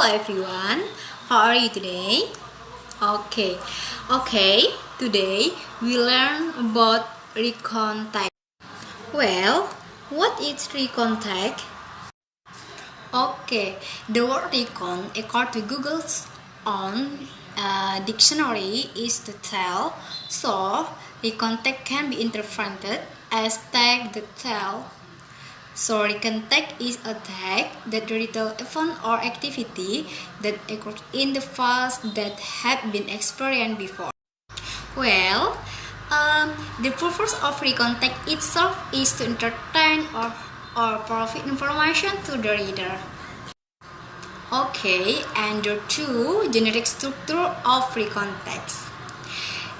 Hello everyone, how are you today? Okay, today we learn about Recoun tag. Well, what is Recoun tag? Okay, the word Recoun according to Google's own dictionary is to tell, so Recoun tag can be interpreted as tag the tell. So recon tag is a tag that details event or activity that occurred in the past that had been experienced before. Well, the purpose of recon tag itself is to entertain or provide information to the reader. Okay, and the two generic structure of recon tags.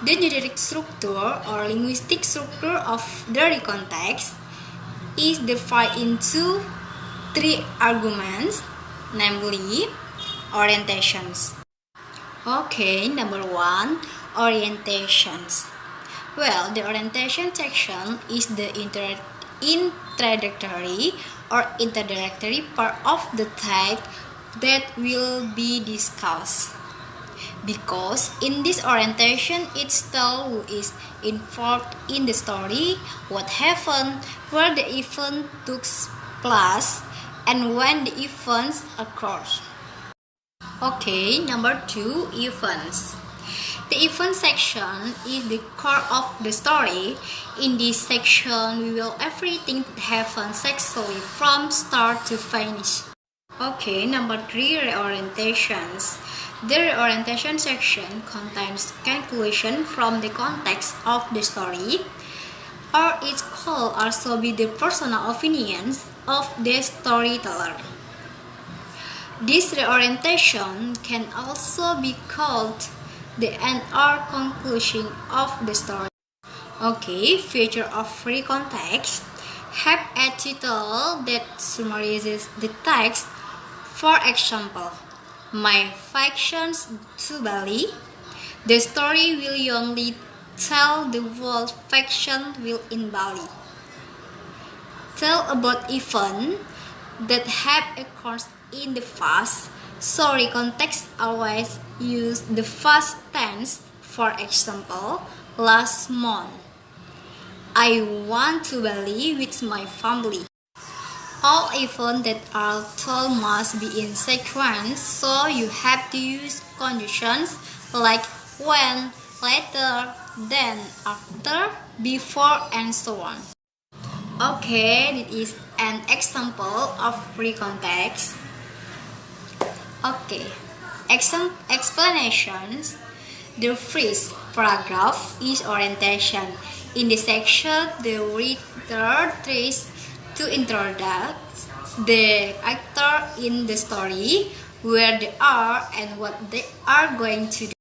The generic structure or linguistic structure of the recon tags is divided into three arguments, namely orientations. Okay, number one, orientations. Well, the orientation section is the introductory or introductory part of the tag that will be discussed. Because in this orientation, each tell who is involved in the story, what happened, where the event took place, and when the events occurs. Okay, number two, events. The event section is the core of the story. In this section, we will everything that happens sexually from start to finish. Okay, number three, reorientations. The reorientation section contains conclusion from the context of the story, or it could also be the personal opinions of the storyteller. This reorientation can also be called the end or conclusion of the story. Okay, feature of free context have a title that summarizes the text. For example, My Factions to Bali. The story will only tell the whole faction will in Bali. Tell about events that have occurred in the past. Sorry, context always use the past tense. For example, last month. I went to Bali with my family. All events that are told must be in sequence, so you have to use conjunctions like when, later, then, after, before, and so on. Okay, this is an example of free context. Okay, explanations. The first paragraph is orientation. In this section, the reader tries to introduce the actor in the story, where they are and what they are going to do.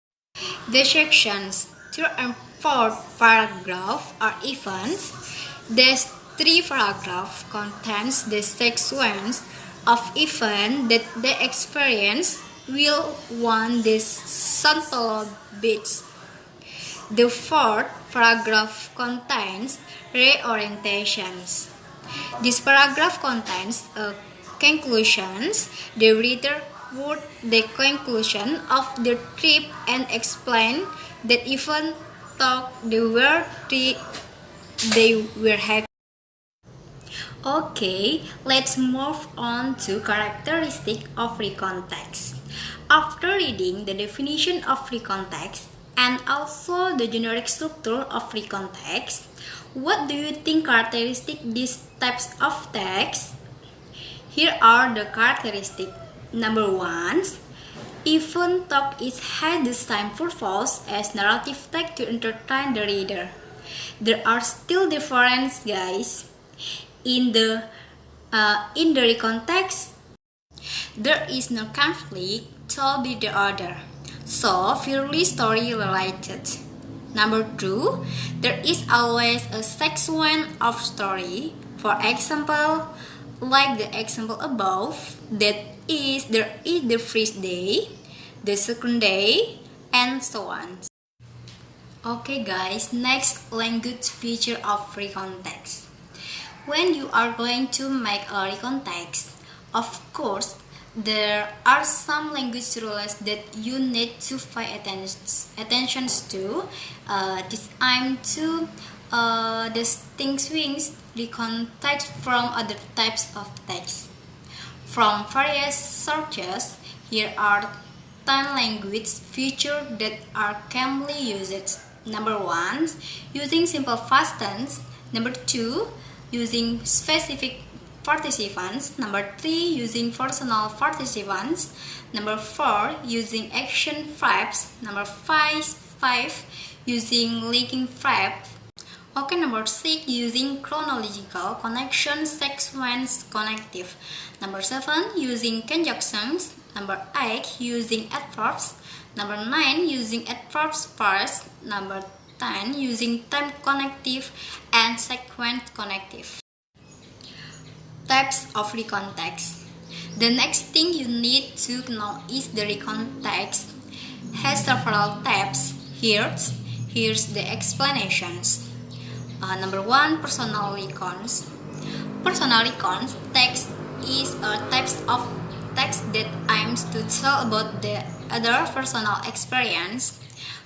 The sections 3 and 4 paragraph are events. This 3 paragraph contains the sequence of events that they experience will want this Santolo Beach. The 4th paragraph contains reorientations. This paragraph contains conclusions. The reader would the conclusion of the trip and explain that even though they were happy. Okay, let's move on to characteristic of free context. After reading the definition of free context and also the generic structure of free context, what do you think characteristic these types of text? Here are the characteristics. Number 1, event talk has the same purpose as narrative text to entertain the reader. There are still differences, guys. In the context, there is no conflict told by the other, so purely story related. Number 2, there is always a sequence of story. For example, like the example above, that is there is the first day, the second day, and so on. Okay guys, next language feature of free context. When you are going to make a free context, of course, there are some language rules that you need to pay attention to. This aim to distinguish the context from other types of text. From various sources, here are 10 language features that are commonly used. Number 1, using simple past tense. Number 2, using specific participants. Number 3, using personal participants. Number 4, using action verbs. Number 5, using linking verbs. Okay, number 6, using chronological connection sequence connective. Number 7, using conjunctions. Number 8, using adverbs. Number 9, using adverbs first. Number 10, using time connective and sequence connective. Types of recontext. The next thing you need to know is the recontext has several types. Here's the explanations. Number 1, personal recons. Personal recons text is a type of text that aims to tell about the other personal experience.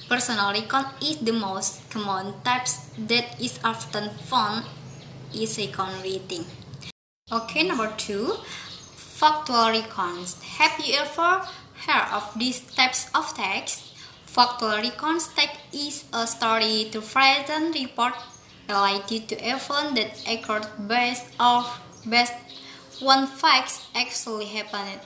Personal recon is the most common type that is often found in recon writing. Okay, number 2, factual recons. Have you ever heard of these types of text? Factual recons text is a story to present report related to event that occurred based on facts actually happened.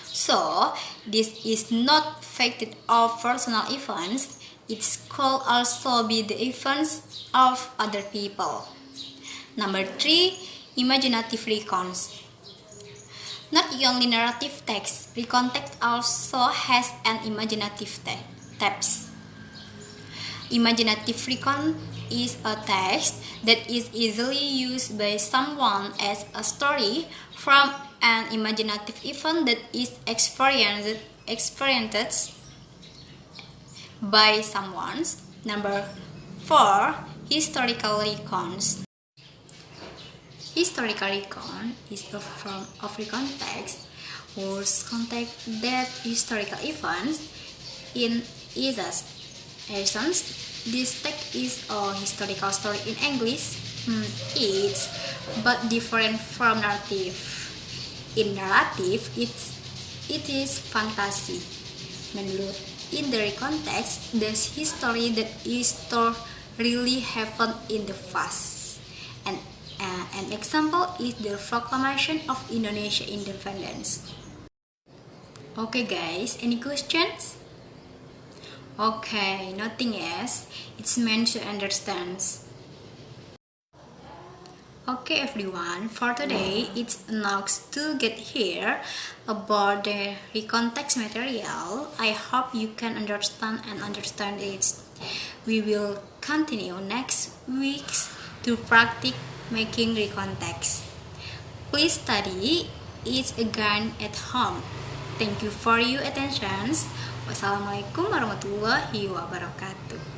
So, this is not fact of personal events. It could also be the events of other people. Number 3, imaginative recons. Not only narrative text, recon text also has an imaginative text. Imaginative recon is a text that is easily used by someone as a story from an imaginative event that is experienced by someone. Number 4, historical recons. Historical recon is a form of recontext whose context that historical events in its essence. This text is a historical story in English. It's but different from narrative. In narrative, it is fantasy. In the context, the history that is told really happened in the past. And an example is the proclamation of Indonesia independence. Okay guys, any questions? Okay, nothing else. It's meant to understand. Okay everyone, for today it's enough to get here about the recontext material. I hope you can understand it. We will continue next week to practice making recontext. Please study it again at home. Thank you for your attention. Wassalamualaikum warahmatullahi wabarakatuh.